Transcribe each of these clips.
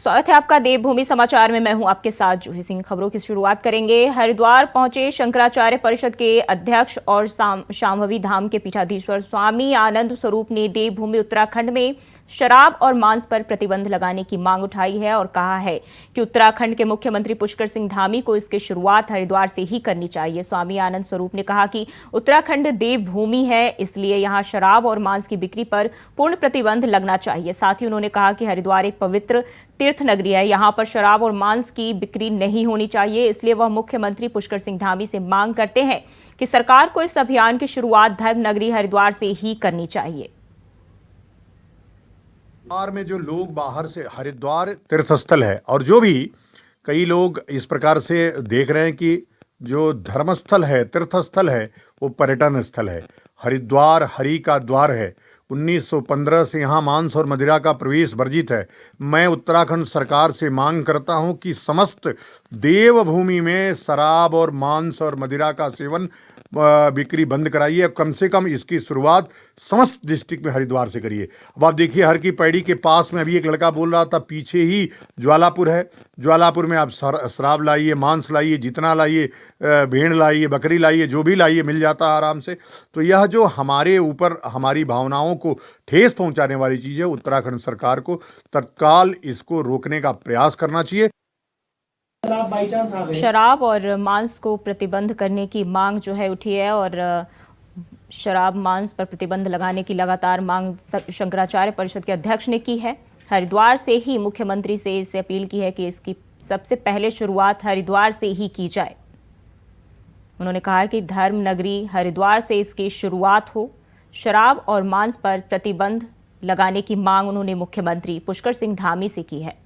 स्वागत है आपका देवभूमि समाचार में। मैं हूं आपके साथ जूही सिंह। खबरों की शुरुआत करेंगे। हरिद्वार पहुंचे शंकराचार्य परिषद के अध्यक्ष और शांभवी धाम के पीठाधीश्वर स्वामी आनंद स्वरूप ने देवभूमि उत्तराखंड में शराब और मांस पर प्रतिबंध लगाने की मांग उठाई है और कहा है कि उत्तराखंड के मुख्यमंत्री पुष्कर सिंह धामी को इसकी शुरुआत हरिद्वार से ही करनी चाहिए। स्वामी आनंद स्वरूप ने कहा कि उत्तराखंड देवभूमि है, इसलिए यहां शराब और मांस की बिक्री पर पूर्ण प्रतिबंध लगना चाहिए। साथ ही उन्होंने कहा कि हरिद्वार एक पवित्र तीर्थ नगरी है, यहां पर शराब और मांस की बिक्री नहीं होनी चाहिए। इसलिए वह मुख्यमंत्री पुष्कर सिंह धामी से मांग करते हैं कि सरकार को इस अभियान की शुरुआत धर्म नगरी हरिद्वार से ही करनी चाहिए। हरिद्वार में जो लोग बाहर से, हरिद्वार तीर्थस्थल है और जो भी कई लोग इस प्रकार से देख रहे हैं कि जो धर्मस्थल है, तीर्थस्थल है, वो पर्यटन स्थल है। हरिद्वार हरि का द्वार है। 1915 से यहाँ मांस और मदिरा का प्रवेश वर्जित है। मैं उत्तराखंड सरकार से मांग करता हूँ कि समस्त देवभूमि में शराब और मांस और मदिरा का सेवन बिक्री बंद कराइए। कम से कम इसकी शुरुआत समस्त डिस्ट्रिक्ट में हरिद्वार से करिए। अब आप देखिए, हर की पैड़ी के पास में अभी एक लड़का बोल रहा था, पीछे ही ज्वालापुर है। ज्वालापुर में आप शराब लाइए, मांस लाइए, जितना लाइए, भेड़ लाइए, बकरी लाइए, जो भी लाइए मिल जाता है आराम से। तो यह जो हमारे ऊपर हमारी भावनाओं को ठेस पहुंचाने वाली चीज़ है, उत्तराखंड सरकार को तत्काल इसको रोकने का प्रयास करना चाहिए। शराब और मांस को प्रतिबंध करने की मांग जो है उठी है और शराब मांस पर प्रतिबंध लगाने की लगातार मांग शंकराचार्य परिषद के अध्यक्ष ने की है। हरिद्वार से ही मुख्यमंत्री से इसे अपील की है कि इसकी सबसे पहले शुरुआत हरिद्वार से ही की जाए। उन्होंने कहा कि धर्म नगरी हरिद्वार से इसकी शुरुआत हो। शराब और मांस पर प्रतिबंध लगाने की मांग उन्होंने मुख्यमंत्री पुष्कर सिंह धामी से की है।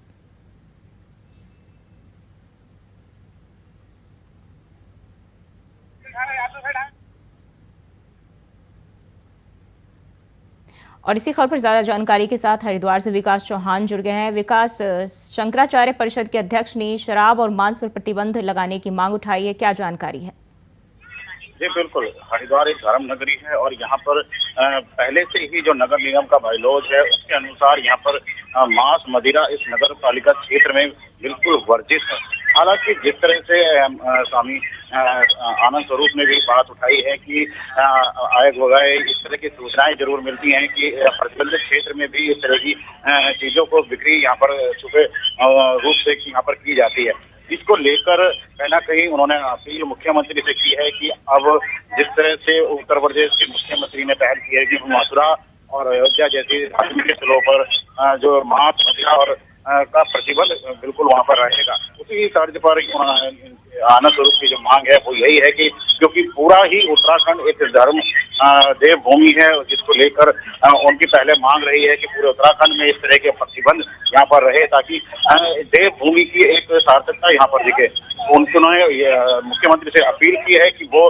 और इसी खबर पर ज्यादा जानकारी के साथ हरिद्वार से विकास चौहान जुड़ गए हैं। विकास, शंकराचार्य परिषद के अध्यक्ष ने शराब और मांस पर प्रतिबंध लगाने की मांग उठाई है, क्या जानकारी है? जी बिल्कुल, हरिद्वार एक धर्म नगरी है और यहाँ पर पहले से ही जो नगर निगम का बायलॉज है उसके अनुसार यहाँ पर मांस मदिरा इस नगर पालिका क्षेत्र में बिल्कुल वर्जित है। हालांकि जिस तरह से स्वामी आनंद स्वरूप ने भी बात उठाई है कि आय वगैरह इस तरह की सूचनाएं जरूर मिलती हैं कि प्रतिबंधित क्षेत्र में भी इस तरह की चीजों को बिक्री यहाँ पर छुपे रूप से यहाँ पर की जाती है। इसको लेकर कहीं ना कहीं उन्होंने अपील मुख्यमंत्री से की है कि अब जिस तरह से उत्तर प्रदेश के मुख्यमंत्री ने पहल की है कि मथुरा और अयोध्या जैसी धार्मिक स्थलों पर जो मांस मदिरा और का प्रतिबंध बिल्कुल वहां पर रहेगा, उसी तर्ज पर आनंद स्वरूप की जो मांग है वो यही है कि क्योंकि पूरा ही उत्तराखंड एक धर्म देवभूमि है, जिसको लेकर उनकी पहले मांग रही है कि पूरे उत्तराखंड में इस तरह के प्रतिबंध यहाँ पर रहे ताकि देवभूमि की एक सार्थकता यहाँ पर दिखे। उन्होंने मुख्यमंत्री से अपील की है कि वो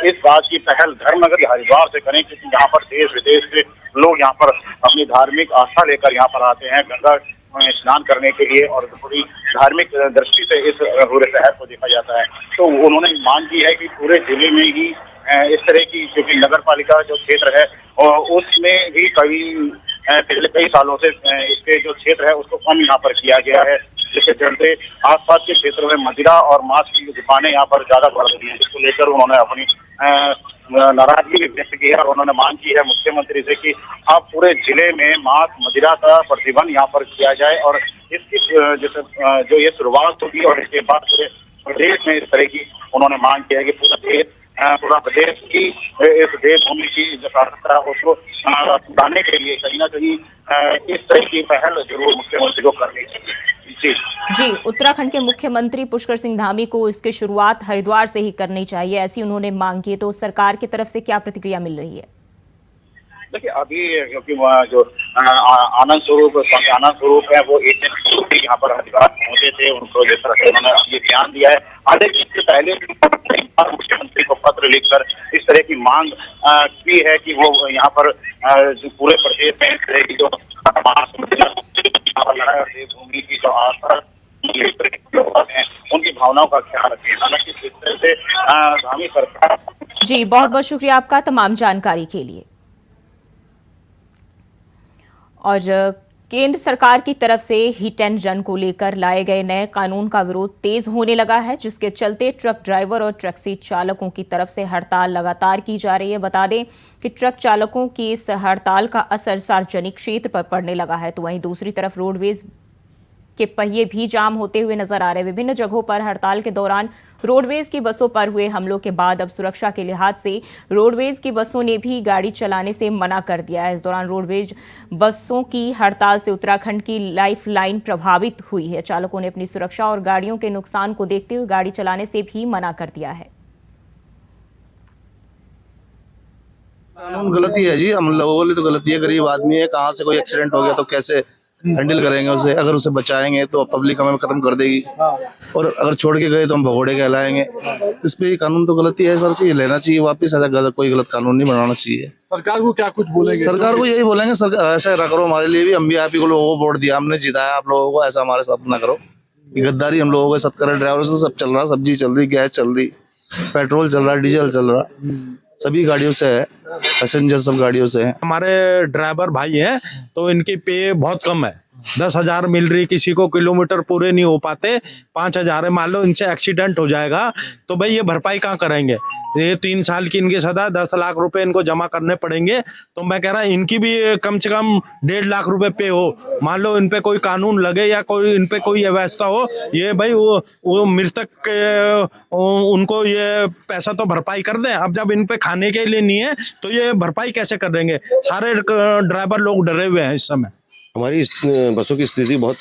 इस बात की पहल धर्मनगर हरिद्वार से करें, क्योंकि यहाँ पर देश विदेश से लोग यहाँ पर अपनी धार्मिक आस्था लेकर यहाँ पर आते हैं गंगा स्नान करने के लिए और पूरी धार्मिक दृष्टि से इस पूरे शहर को देखा जाता है। तो उन्होंने मांग की है कि पूरे जिले में ही इस तरह की, क्योंकि नगर पालिका जो क्षेत्र है और उसमें भी पिछले कई सालों से इसके जो क्षेत्र है उसको कम यहाँ पर किया गया है, जिसके चलते आसपास के क्षेत्रों में मदिरा और मांस की दुकानें यहाँ पर ज्यादा बढ़ रही हैं, जिसको लेकर उन्होंने अपनी नाराजगी व्यक्त की है और उन्होंने मांग की है मुख्यमंत्री से कि अब पूरे जिले में मांस मदिरा का प्रतिबंध यहाँ पर किया जाए और इसकी जो ये शुरुआत होगी और इसके बाद पूरे प्रदेश में इस तरह की उन्होंने मांग की है कि पूरा प्रदेश की इस देवभूमि की जो सार्थकता है उसको बढ़ाने के लिए कहीं ना कहीं इस तरह की पहल जरूर मुख्यमंत्री को करनी चाहिए। जी, उत्तराखंड के मुख्यमंत्री पुष्कर सिंह धामी को इसकी शुरुआत हरिद्वार से ही करनी चाहिए, ऐसी उन्होंने मांग की। तो सरकार की तरफ से क्या प्रतिक्रिया मिल रही है? देखिए, अभी क्योंकि जो आनंद स्वरूप है वो एक दिन यहाँ पर हरिद्वार पहुंचे थे, उनको जिस तरह से उन्होंने ये ध्यान दिया है, हालांकि इससे पहले मुख्यमंत्री को पत्र लिखकर इस तरह की मांग की है कि वो यहाँ पर पूरे प्रदेश में इस तरह की जो देवभूमि की जो आस्था है उनकी भावनाओं का ख्याल रखें। हालांकि इस तरह से धामी सरकार। जी, बहुत बहुत शुक्रिया आपका तमाम जानकारी के लिए। और केंद्र सरकार की तरफ से हिट एंड रन को लेकर लाए गए नए कानून का विरोध तेज होने लगा है, जिसके चलते ट्रक ड्राइवर और टैक्सी चालकों की तरफ से हड़ताल लगातार की जा रही है। बता दें कि ट्रक चालकों की इस हड़ताल का असर सार्वजनिक क्षेत्र पर पड़ने लगा है, तो वहीं दूसरी तरफ रोडवेज के पहिए भी जाम होते हुए नजर आ रहे हैं। विभिन्न जगहों पर हड़ताल के दौरान रोडवेज की बसों पर हुए हमलों के बाद अब सुरक्षा के लिहाज से रोडवेज की बसों ने भी गाड़ी चलाने से मना कर दिया है। इस दौरान रोडवेज बसों की हड़ताल से उत्तराखंड की लाइफ लाइन प्रभावित हुई है। चालकों ने अपनी सुरक्षा और गाड़ियों के नुकसान को देखते हुए गाड़ी चलाने से भी मना कर दिया है। कानून गलती है जी, हम लोगों के लिए तो गलती है। गरीब आदमी है, कहाँ से कोई एक्सीडेंट हो गया तो कैसे हैंडल करेंगे उसे? अगर उसे बचाएंगे तो पब्लिक हमें खत्म कर देगी, और अगर छोड़ के गए तो हम भगोड़े कहलाएंगे। इस पे कानून तो गलती है सर, से लेना चाहिए वापस। ऐसा कोई गलत कानून नहीं बनाना चाहिए। सरकार को क्या कुछ बोलेंगे? सरकार को यही बोलेंगे, सरकार ऐसा ना करो हमारे लिए भी। हम भी आप ही को लोगों को वोट दिया, हमने जिताया आप लोगों को, ऐसा हमारे साथ ना करो। गद्दारी हम लोगों के साथ कर, ड्राइवरों से सब चल रहा, सब्जी चल रही, गैस चल रही, पेट्रोल चल रहा, डीजल चल रहा, सभी गाड़ियों से है, पैसेंजर सब गाड़ियों से है। हमारे ड्राइवर भाई हैं तो इनकी पे बहुत कम है, 10,000 मिल रही, किसी को किलोमीटर पूरे नहीं हो पाते, 5,000 है। मान लो इनसे एक्सीडेंट हो जाएगा तो भाई ये भरपाई कहाँ करेंगे? ये 3 साल की इनकी सजा, 10 लाख रुपए इनको जमा करने पड़ेंगे। तो मैं कह रहा इनकी भी कम से कम 1.5 लाख रुपए पे हो। मान लो इन पे कोई कानून लगे या कोई इन पे कोई व्यवस्था हो, ये भाई वो मृतक उनको ये पैसा तो भरपाई कर दें। अब जब इन पे खाने के लिए नहीं है तो ये भरपाई कैसे कर देंगे? सारे ड्राइवर लोग डरे हुए हैं इस समय। हमारी बसों की स्थिति बहुत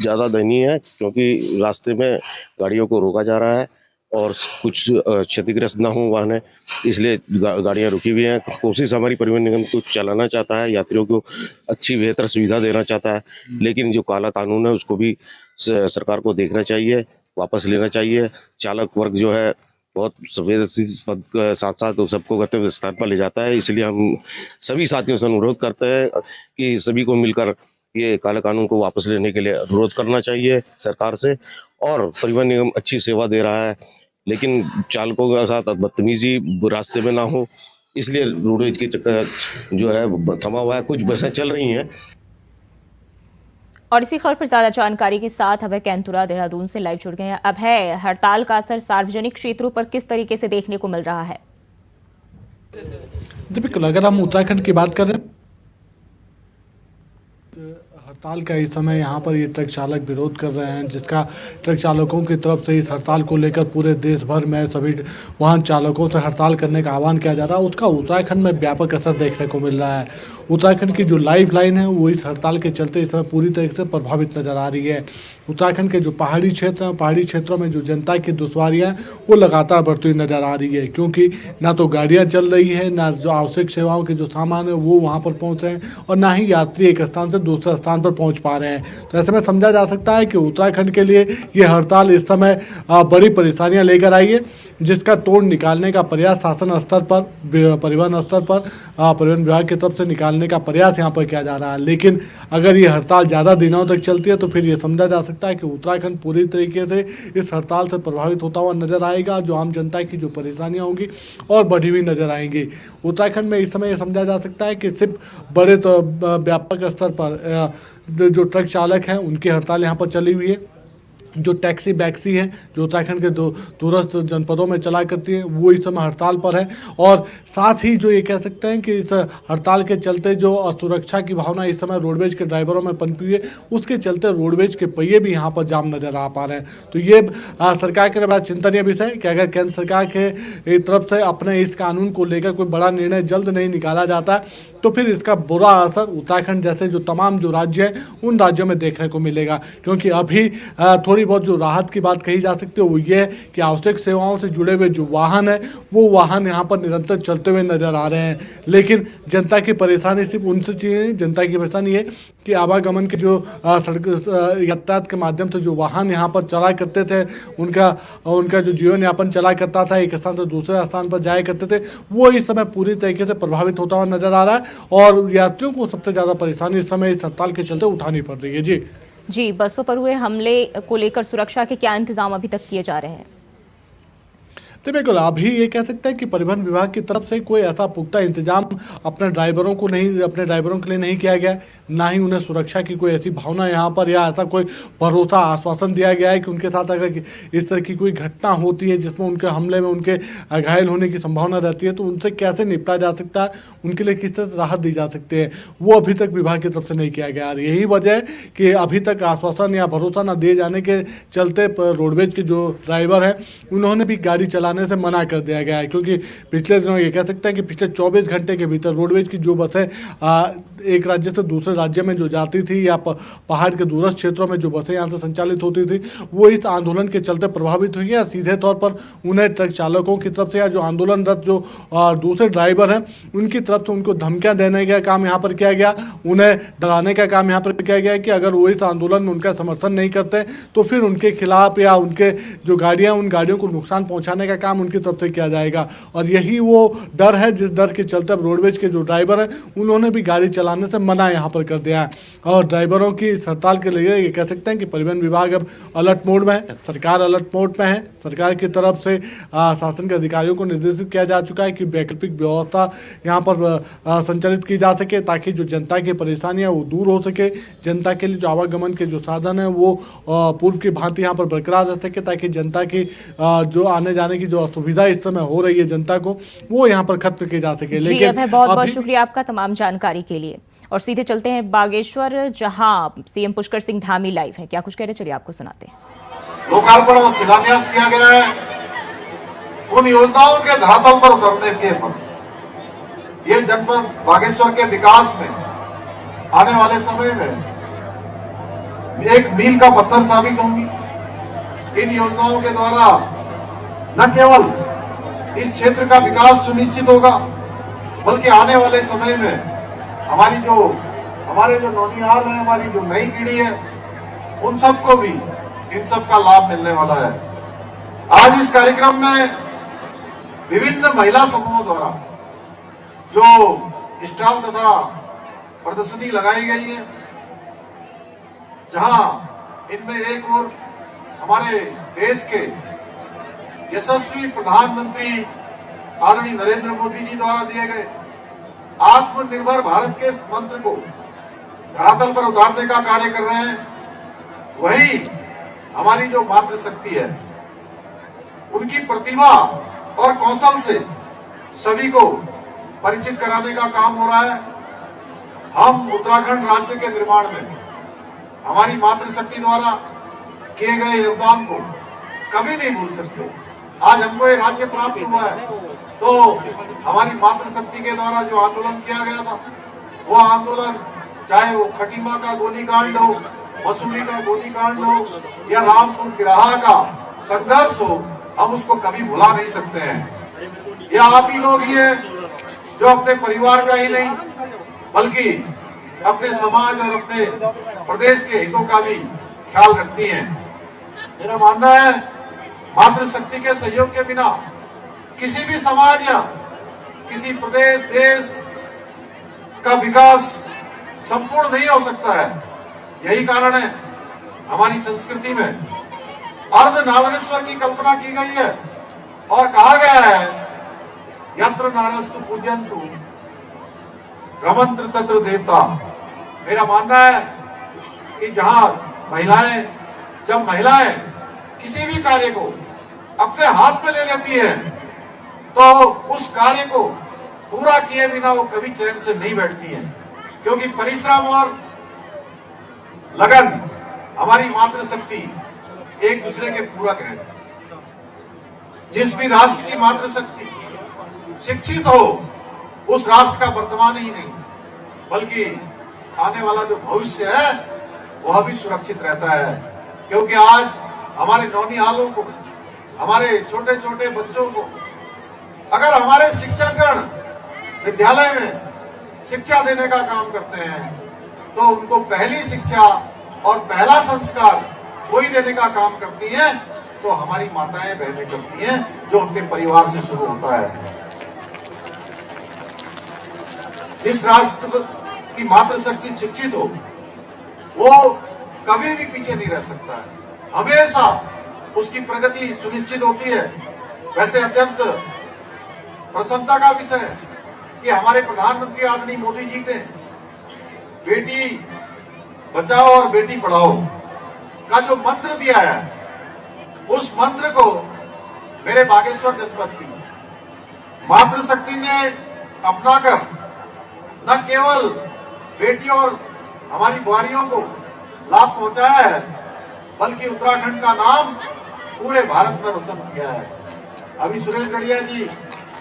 ज़्यादा दयनीय है, क्योंकि रास्ते में गाड़ियों को रोका जा रहा है और कुछ क्षतिग्रस्त ना हो वाहन, इसलिए गाड़ियां रुकी हुई हैं। कोशिश हमारी परिवहन निगम को चलाना चाहता है, यात्रियों को अच्छी बेहतर सुविधा देना चाहता है, लेकिन जो काला कानून है उसको भी सरकार को देखना चाहिए, वापस लेना चाहिए। चालक वर्ग जो है बहुत संवेदनशील पद के साथ साथ सबको गंतव्य स्थान पर ले जाता है। इसलिए हम सभी साथियों से अनुरोध करते हैं कि सभी को मिलकर ये काले कानून को वापस लेने के लिए अनुरोध करना चाहिए सरकार से। और परिवहन निगम अच्छी सेवा दे रहा है, लेकिन चालकों के साथ बदतमीजी रास्ते में ना हो, इसलिए रोडवेज के चक्कर जो है थमा हुआ है। कुछ बसें चल रही हैं। और इसी खबर पर ज्यादा जानकारी के साथ अभय कैंतुरा देहरादून से लाइव जुड़ गए हैं। अब है हड़ताल का असर सार्वजनिक क्षेत्रों पर किस तरीके से देखने को मिल रहा है? बिल्कुल, अगर हम उत्तराखंड की बात करें, हड़ताल का इस समय यहाँ पर ये ट्रक चालक विरोध कर रहे हैं, जिसका ट्रक चालकों की तरफ से इस हड़ताल को लेकर पूरे देश भर में सभी वाहन चालकों से हड़ताल करने का आह्वान किया जा रहा है। उसका उत्तराखंड में व्यापक असर देखने को मिल रहा है। उत्तराखंड की जो लाइफ लाइन है वो इस हड़ताल के चलते इस समय पूरी तरीके से प्रभावित नजर आ रही है। उत्तराखंड के जो पहाड़ी क्षेत्र हैं, पहाड़ी क्षेत्रों में जो जनता की दुश्वारियाँ वो लगातार बढ़ती हुई नजर आ रही है, क्योंकि ना तो गाड़ियाँ चल रही है, ना जो आवश्यक सेवाओं के जो सामान है वो वहाँ पर पहुँच रहे हैं, और ना ही यात्री एक स्थान से दूसरे स्थान पर पहुँच पा रहे हैं। तो ऐसे में समझा जा सकता है कि उत्तराखंड के लिए ये हड़ताल इस समय बड़ी परेशानियाँ लेकर आई है, जिसका तोड़ निकालने का प्रयास शासन स्तर पर, परिवहन स्तर पर, परिवहन विभाग की तरफ से निकालने का प्रयास यहाँ पर किया जा रहा है। लेकिन अगर ये हड़ताल ज़्यादा दिनों तक चलती है तो फिर ये समझा जा सकता है कि उत्तराखंड पूरी तरीके से इस हड़ताल से प्रभावित होता हुआ नजर आएगा। जो आम जनता की जो परेशानियाँ होंगी और बढ़ी हुई नजर आएंगी। उत्तराखंड में इस समय ये समझा जा सकता है कि सिर्फ बड़े तो व्यापक स्तर पर जो ट्रक चालक हैं उनकी हड़ताल यहाँ पर चली हुई है। जो टैक्सी बैक्सी है, जो उत्तराखंड के दूरस्थ जनपदों में चला करती है, वो इस समय हड़ताल पर है। और साथ ही जो ये कह सकते हैं कि इस हड़ताल के चलते जो असुरक्षा की भावना इस समय रोडवेज के ड्राइवरों में पनपी हुई है, उसके चलते रोडवेज के पहिए भी यहाँ पर जाम नजर आ पा रहे हैं। तो ये सरकार के लिए बड़ा चिंतनीय विषय है कि अगर केंद्र सरकार के तरफ से अपने इस कानून को लेकर कोई बड़ा निर्णय जल्द नहीं निकाला जाता है तो फिर इसका बुरा असर उत्तराखंड जैसे जो तमाम जो राज्य हैं उन राज्यों में देखने को मिलेगा। क्योंकि अभी थोड़ी बहुत जो राहत की बात कही जा सकती है वो ये है कि आवश्यक सेवाओं से जुड़े हुए जो वाहन है वो वाहन यहाँ पर निरंतर चलते हुए नजर आ रहे हैं। लेकिन जनता की परेशानी सिर्फ उनसे चाहिए, जनता की परेशानी है कि आवागमन के जो सड़क यातायात के माध्यम से जो वाहन यहाँ पर चला करते थे, उनका जो जीवन यापन चला करता था, एक स्थान से दूसरे स्थान पर जाया करते थे, वो इस समय पूरी तरीके से प्रभावित होता हुआ नजर आ रहा है। और यात्रियों को सबसे ज़्यादा परेशानी इस समय इस हड़ताल के चलते उठानी पड़ रही है। जी, बसों पर हुए हमले को लेकर सुरक्षा के क्या इंतजाम अभी तक किए जा रहे हैं? तो बिल्कुल अभी ये कह सकते हैं कि परिवहन विभाग की तरफ से कोई ऐसा पुख्ता इंतजाम अपने ड्राइवरों के लिए नहीं किया गया, ना ही उन्हें सुरक्षा की कोई ऐसी भावना यहाँ पर या ऐसा कोई भरोसा आश्वासन दिया गया है कि उनके साथ अगर इस तरह की कोई घटना होती है जिसमें उनके हमले में उनके घायल होने की संभावना रहती है तो उनसे कैसे निपटा जा सकता है, उनके लिए किस तरह से राहत दी जा सकती है, वो अभी तक विभाग की तरफ से नहीं किया गया। यही वजह है कि अभी तक आश्वासन या भरोसा न दिए जाने के चलते रोडवेज के जो ड्राइवर हैं उन्होंने भी गाड़ी चलाने से मना कर दिया गया है, क्योंकि पिछले दिनों ये कह सकते हैं कि पिछले 24 घंटे के भीतर रोडवेज की जो बसें एक राज्य से दूसरे राज्य में जो जाती थी या पहाड़ के दूरस्थ क्षेत्रों में जो बसें यहाँ से संचालित होती थी वो इस आंदोलन के चलते प्रभावित हुई है। सीधे तौर पर उन्हें ट्रक चालकों की तरफ से या जो आंदोलनरत जो दूसरे ड्राइवर हैं उनकी तरफ से उनको धमकियाँ देने का काम यहाँ पर किया गया, उन्हें डराने का काम यहाँ पर किया गया कि अगर वो इस आंदोलन में उनका समर्थन नहीं करते तो फिर उनके खिलाफ या उनके जो गाड़ियाँ उन गाड़ियों को नुकसान पहुँचाने का काम उनकी तरफ से किया जाएगा। और यही वो डर है जिस डर के चलते अब रोडवेज के जो ड्राइवर हैं उन्होंने भी गाड़ी चलाने से मना यहाँ पर कर दिया है। और ड्राइवरों की इस हड़ताल के लिए ये कह सकते हैं कि परिवहन विभाग अब अलर्ट मोड में है, सरकार अलर्ट मोड में है। सरकार की तरफ से शासन के अधिकारियों को निर्देशित किया जा चुका है कि वैकल्पिक व्यवस्था यहाँ पर संचालित की जा सके ताकि जो जनता की परेशानियाँ वो दूर हो सके, जनता के लिए जो आवागमन के जो साधन है वो पूर्व की भांति यहाँ पर बरकरार रह सके ताकि जनता की जो आने जाने की जो असुविधा इस समय हो रही है जनता को वो यहाँ पर खत्म की जा सके। लेकिन बहुत बहुत शुक्रिया आपका तमाम जानकारी के लिए। और सीधे चलते हैं बागेश्वर, जहां सीएम पुष्कर सिंह धामी लाइव है। क्या कुछ कह रहे, चलिए आपको सुनाते हैं। लोकार्पण और शिलान्यास किया गया है उन योजनाओं के धरातल पर उतरने के पर ये जनपद बागेश्वर के विकास में आने वाले समय में एक मील का पत्थर साबित होंगी। इन योजनाओं के द्वारा न केवल इस क्षेत्र का विकास सुनिश्चित होगा बल्कि आने वाले समय में हमारे जो नौनिहाल है, हमारी जो नई पीढ़ी है उन सबको भी इन सब का लाभ मिलने वाला है। आज इस कार्यक्रम में विभिन्न महिला समूहों द्वारा जो स्टॉल तथा प्रदर्शनी लगाई गई है, जहां इनमें एक और हमारे देश के यशस्वी प्रधानमंत्री आदरणीय नरेंद्र मोदी जी द्वारा दिए गए आत्मनिर्भर भारत के इस मंत्र को धरातल पर उतारने का कार्य कर रहे हैं। वही हमारी जो मातृशक्ति है उनकी प्रतिभा और कौशल से सभी को परिचित कराने का काम हो रहा है। हम उत्तराखंड राज्य के निर्माण में हमारी मातृशक्ति द्वारा किए गए योगदान को कभी नहीं भूल सकते। आज हमको ये राज्य प्राप्त हुआ है तो हमारी मातृशक्ति के द्वारा जो आंदोलन किया गया था वो आंदोलन चाहे वो खटीमा का गोलीकांड हो, मसूरी का गोलीकांड हो या रामपुर तिराहा का संघर्ष हो, हम उसको कभी भुला नहीं सकते हैं। यह आप ही लोग ही है जो अपने परिवार का ही नहीं बल्कि अपने समाज और अपने प्रदेश के हितों का भी ख्याल रखती हैं। मेरा मानना है मातृशक्ति के सहयोग के बिना किसी भी समाज या किसी प्रदेश देश का विकास संपूर्ण नहीं हो सकता है। यही कारण है हमारी संस्कृति में अर्धनारीश्वर की कल्पना की गई है और कहा गया है यत्र नारस्तु पूज्यन्तु रमन्त्र तत्र देवता। मेरा मानना है कि जब महिलाएं किसी भी कार्य को अपने हाथ में ले लेती है तो उस कार्य को पूरा किए बिना वो कभी चैन से नहीं बैठती हैं, क्योंकि परिश्रम और लगन हमारी मातृशक्ति एक दूसरे के पूरक है। जिस भी राष्ट्र की मातृशक्ति शिक्षित हो उस राष्ट्र का वर्तमान ही नहीं बल्कि आने वाला जो भविष्य है वह भी सुरक्षित रहता है। क्योंकि आज हमारे नौनिहालों को, हमारे छोटे छोटे बच्चों को अगर हमारे शिक्षकगण विद्यालय में शिक्षा देने का काम करते हैं तो उनको पहली शिक्षा और पहला संस्कार वही देने का काम करती हैं तो हमारी माताएं बहनें करती हैं जो उनके परिवार से शुरू होता है। जिस राष्ट्र की मातृशक्ति शिक्षित हो वो कभी भी पीछे नहीं रह सकता है, हमेशा उसकी प्रगति सुनिश्चित होती है। वैसे अत्यंत प्रसन्नता का विषय है कि हमारे प्रधानमंत्री आदरणीय मोदी जी ने बेटी बचाओ और बेटी पढ़ाओ का जो मंत्र दिया है, उस मंत्र को मेरे बागेश्वर जनपद की मातृशक्ति ने अपनाकर न केवल बेटियों और हमारी बुआरियों को लाभ पहुंचाया है, बल्कि उत्तराखंड का नाम पूरे भारत में रोशन किया है। अभी सुरेश गढ़िया जी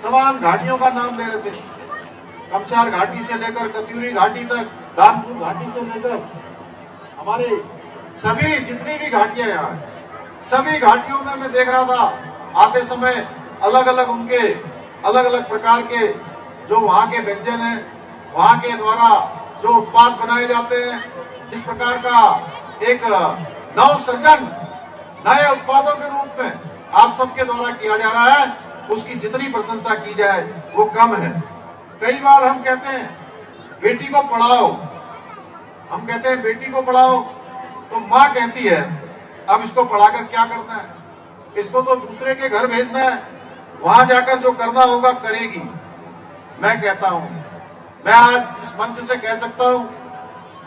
तमाम घाटियों का नाम ले रहे थे, कमसार घाटी से लेकर कत्यूरी घाटी तक, दानपुर घाटी से लेकर हमारे सभी जितनी भी घाटियां यहाँ हैं, सभी घाटियों में मैं देख रहा था आते समय अलग अलग उनके अलग अलग प्रकार के जो वहाँ के व्यंजन हैं, वहाँ के द्वारा जो उत्पाद बनाए जाते हैं, जिस प्रकार का एक नव सृजन नए उत्पादों के रूप में आप सबके द्वारा किया जा रहा है, उसकी जितनी प्रशंसा की जाए वो कम है। कई बार हम कहते हैं बेटी को पढ़ाओ, हम कहते हैं बेटी को पढ़ाओ, तो माँ कहती है अब इसको पढ़ाकर क्या करना है, इसको तो दूसरे के घर भेजना है, वहां जाकर जो करना होगा करेगी। मैं कहता हूं, मैं आज इस मंच से कह सकता हूं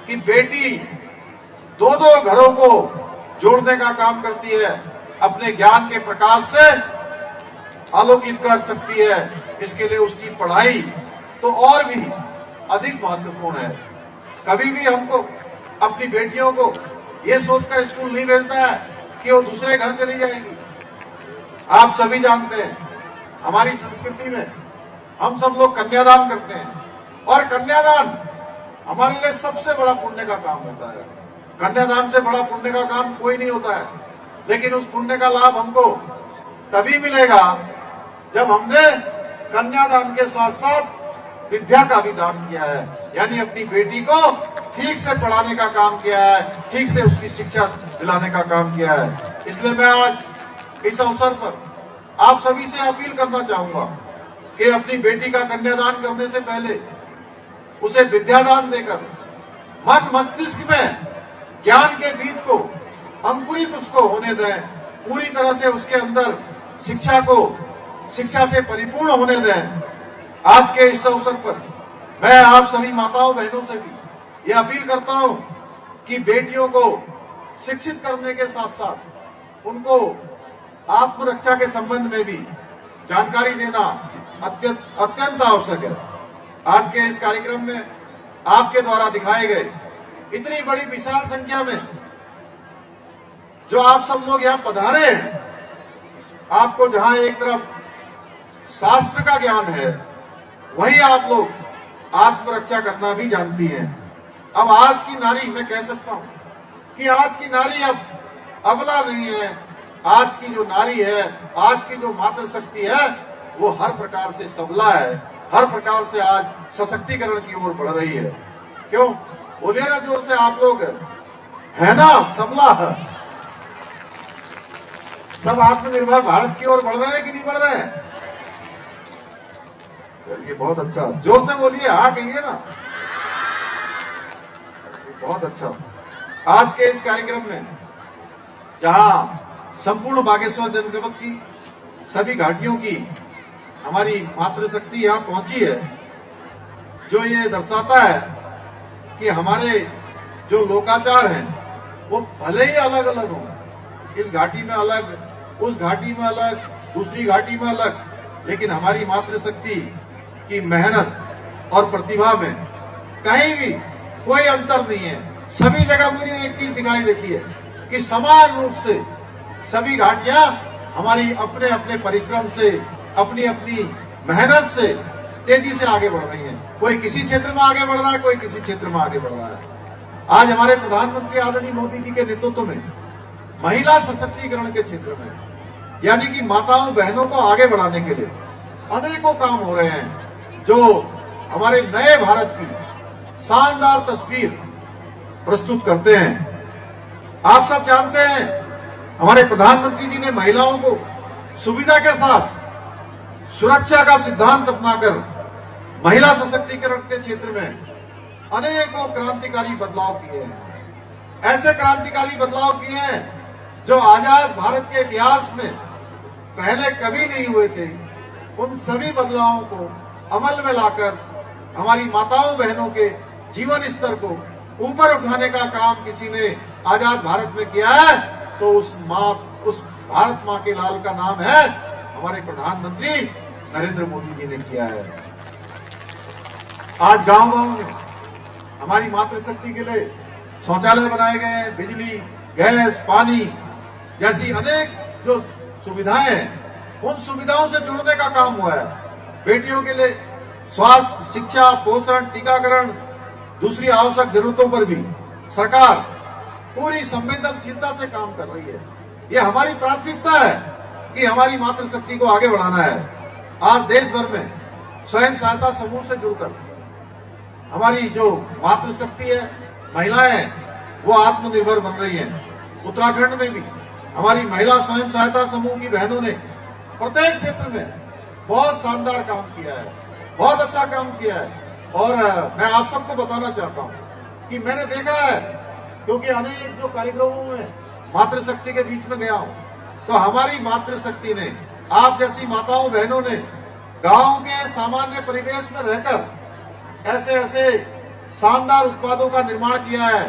कि बेटी दो दो घरों को जोड़ने का काम करती है, अपने ज्ञान के प्रकाश से आलोकित कर सकती है। इसके लिए उसकी पढ़ाई तो और भी अधिक महत्वपूर्ण है। कभी भी हमको अपनी बेटियों को ये सोचकर स्कूल नहीं भेजना है कि वो दूसरे घर चली जाएगी। आप सभी जानते हैं हमारी संस्कृति में हम सब लोग कन्यादान करते हैं, और कन्यादान हमारे लिए सबसे बड़ा पुण्य का काम होता है। कन्यादान से बड़ा पुण्य का काम कोई नहीं होता है, लेकिन उस पुण्य का लाभ हमको तभी मिलेगा जब हमने कन्यादान के साथ साथ विद्या का भी दान किया है, यानी अपनी बेटी को ठीक से पढ़ाने का काम किया है, ठीक से उसकी शिक्षा दिलाने का काम किया है। इसलिए मैं आज इस अवसर पर आप सभी से अपील करना चाहूंगा कि अपनी बेटी का कन्यादान करने से पहले उसे विद्यादान देकर मन मस्तिष्क में ज्ञान के बीज को अंकुरित उसको होने दें, पूरी तरह से उसके अंदर शिक्षा से परिपूर्ण होने दें। आज के इस अवसर पर मैं आप सभी माताओं बहनों से भी यह अपील करता हूं कि बेटियों को शिक्षित करने के साथ साथ उनको आत्मरक्षा के संबंध में भी जानकारी देना अत्यंत आवश्यक है। आज के इस कार्यक्रम में आपके द्वारा दिखाए गए इतनी बड़ी विशाल संख्या में जो आप सब लोग यहाँ पधारे हैं, आपको जहां एक तरफ शास्त्र का ज्ञान है, वहीं आप लोग आत्मरक्षा करना भी जानती हैं। अब आज की नारी, मैं कह सकता हूं कि आज की नारी अब अबला नहीं है। आज की जो नारी है, आज की जो मातृशक्ति है, वो हर प्रकार से सबला है, हर प्रकार से आज सशक्तिकरण की ओर बढ़ रही है। क्यों बोलिए ना जोर से आप लोग, है ना सबला है। सब आत्मनिर्भर भारत की ओर बढ़ रहे हैं कि नहीं बढ़ रहे हैं? चलिए बहुत अच्छा, जोर से बोलिए, हाँ कहिए ना, बहुत अच्छा। आज के इस कार्यक्रम में जहां संपूर्ण बागेश्वर जनपद की सभी घाटियों की हमारी मातृशक्ति यहाँ पहुंची है, जो ये दर्शाता है कि हमारे जो लोकाचार हैं वो भले ही अलग अलग हों, इस घाटी में अलग, उस घाटी में अलग, दूसरी घाटी में अलग, लेकिन हमारी मातृशक्ति की मेहनत और प्रतिभा में कहीं भी कोई अंतर नहीं है। सभी जगह मुझे एक चीज दिखाई देती है कि समान रूप से सभी घाटियां हमारी अपने अपने परिश्रम से, अपनी अपनी मेहनत से तेजी से आगे बढ़ रही हैं। कोई किसी क्षेत्र में आगे बढ़ रहा है, कोई किसी क्षेत्र में आगे बढ़ रहा है। आज हमारे प्रधानमंत्री आदरणीय मोदी जी के नेतृत्व में महिला सशक्तिकरण के क्षेत्र में, यानी कि माताओं बहनों को आगे बढ़ाने के लिए अनेकों काम हो रहे हैं, जो हमारे नए भारत की शानदार तस्वीर प्रस्तुत करते हैं। आप सब जानते हैं हमारे प्रधानमंत्री जी ने महिलाओं को सुविधा के साथ सुरक्षा का सिद्धांत अपनाकर महिला सशक्तिकरण के क्षेत्र में अनेकों क्रांतिकारी बदलाव किए हैं। ऐसे क्रांतिकारी बदलाव किए हैं जो आजाद भारत के इतिहास में पहले कभी नहीं हुए थे, उन सभी बदलावों को अमल में लाकर हमारी माताओं बहनों के जीवन स्तर को ऊपर उठाने का काम किसी ने आजाद भारत में किया है तो उस भारत माँ के लाल का नाम है हमारे प्रधानमंत्री नरेंद्र मोदी जी ने किया है। आज गांव-गांव में हमारी मातृशक्ति के लिए शौचालय बनाए गए हैं, बिजली, गैस, पानी जैसी अनेक जो सुविधाएं हैं, उन सुविधाओं से जुड़ने का काम हुआ है। बेटियों के लिए स्वास्थ्य, शिक्षा, पोषण, टीकाकरण, दूसरी आवश्यक जरूरतों पर भी सरकार पूरी संवेदनशीलता से काम कर रही है। ये हमारी प्राथमिकता है कि हमारी मातृशक्ति को आगे बढ़ाना है। आज देश भर में स्वयं सहायता समूह से जुड़कर हमारी जो मातृशक्ति है, महिलाएं वो आत्मनिर्भर बन रही हैं। उत्तराखंड में भी हमारी महिला स्वयं सहायता समूह की बहनों ने प्रत्येक क्षेत्र में बहुत शानदार काम किया है, बहुत अच्छा काम किया है। और मैं आप सबको बताना चाहता हूं कि मैंने देखा है, क्योंकि अनेक जो कार्यक्रमों में मातृशक्ति के बीच में गया हूं, तो हमारी मातृशक्ति ने, आप जैसी माताओं बहनों ने गांव के सामान्य परिवेश में रहकर ऐसे ऐसे शानदार उत्पादों का निर्माण किया है।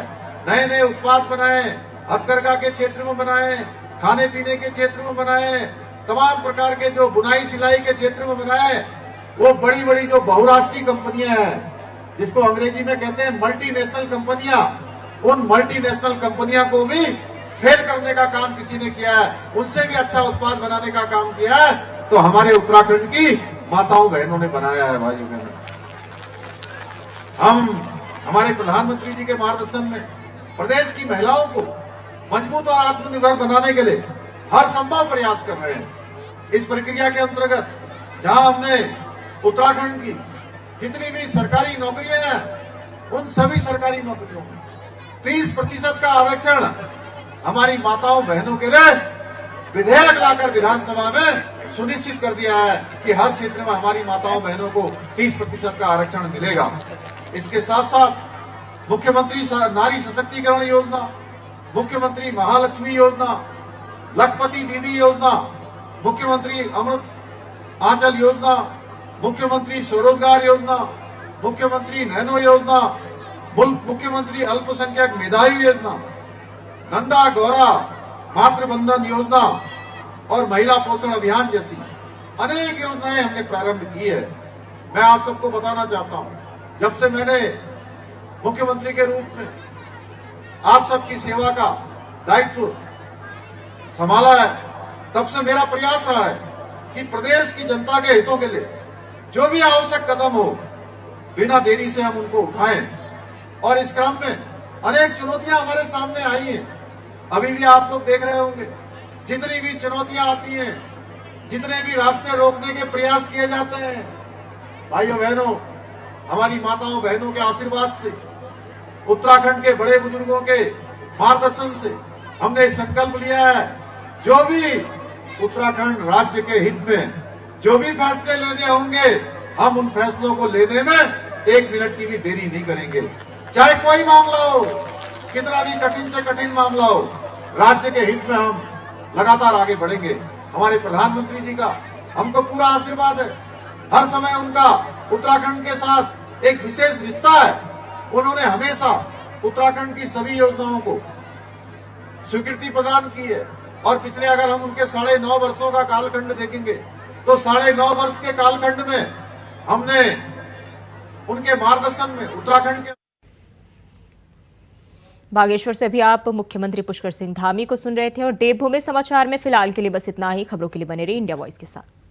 नए नए उत्पाद बनाए, हथकरघा के क्षेत्र में बनाए, खाने पीने के क्षेत्र में बनाए, तमाम प्रकार के जो बुनाई सिलाई के क्षेत्र में बनाए। वो बड़ी बड़ी जो बहुराष्ट्रीय कंपनियां हैं, जिसको अंग्रेजी में कहते हैं मल्टीनेशनल कंपनियां, उन मल्टीनेशनल कंपनियां को भी फेल करने का काम किसी ने किया है, उनसे भी अच्छा उत्पाद बनाने का काम किया है तो हमारे उत्तराखंड की माताओं बहनों ने बनाया है। भाइयों बहनों, हम हमारे प्रधानमंत्री जी के मार्गदर्शन में प्रदेश की महिलाओं को मजबूत और आत्मनिर्भर बनाने के लिए हर संभव प्रयास कर रहे हैं। इस प्रक्रिया के अंतर्गत जहां हमने उत्तराखंड की जितनी भी सरकारी नौकरियां हैं, उन सभी सरकारी नौकरियों में 30% का आरक्षण हमारी माताओं बहनों के लिए विधेयक लाकर विधानसभा में सुनिश्चित कर दिया है कि हर क्षेत्र में हमारी माताओं बहनों को 30% का आरक्षण मिलेगा। इसके साथ साथ मुख्यमंत्री नारी सशक्तिकरण योजना, मुख्यमंत्री महालक्ष्मी योजना, लखपति दीदी योजना, मुख्यमंत्री अमृत आंचल योजना, मुख्यमंत्री स्वरोजगार योजना, मुख्यमंत्री नैनो योजना, मुख्यमंत्री अल्पसंख्यक मेधावी योजना, नंदा गौरा मातृबंधन योजना और महिला पोषण अभियान जैसी अनेक योजनाएं हमने प्रारंभ की है। मैं आप सबको बताना चाहता हूं, जब से मैंने मुख्यमंत्री के रूप में आप सबकी सेवा का दायित्व संभाला है, तब से मेरा प्रयास रहा है कि प्रदेश की जनता के हितों के लिए जो भी आवश्यक कदम हो, बिना देरी से हम उनको उठाएं। और इस क्रम में अनेक चुनौतियां हमारे सामने आई हैं। अभी भी आप लोग देख रहे होंगे, जितनी भी चुनौतियां आती हैं, जितने भी रास्ते रोकने के प्रयास किए जाते हैं, भाइयों बहनों, हमारी माताओं बहनों के आशीर्वाद से, उत्तराखंड के बड़े बुजुर्गों के मार्गदर्शन से हमने संकल्प लिया है, जो भी उत्तराखंड राज्य के हित में जो भी फैसले लेने होंगे, हम उन फैसलों को लेने में 1 मिनट की भी देरी नहीं करेंगे। चाहे कोई मामला हो, कितना भी कठिन से कठिन मामला हो, राज्य के हित में हम लगातार आगे बढ़ेंगे। हमारे प्रधानमंत्री जी का हमको पूरा आशीर्वाद है। हर समय उनका उत्तराखंड के साथ एक विशेष रिश्ता है। उन्होंने हमेशा उत्तराखंड की सभी योजनाओं को स्वीकृति प्रदान की है। और पिछले अगर हम उनके 9.5 वर्षों का कालखंड देखेंगे तो 9.5 वर्ष के कालखंड में हमने उनके मार्गदर्शन में उत्तराखंड के बागेश्वर से भी आप मुख्यमंत्री पुष्कर सिंह धामी को सुन रहे थे। और देवभूमि समाचार में फिलहाल के लिए बस इतना ही। खबरों के लिए बने रहिए इंडिया वॉइस के साथ।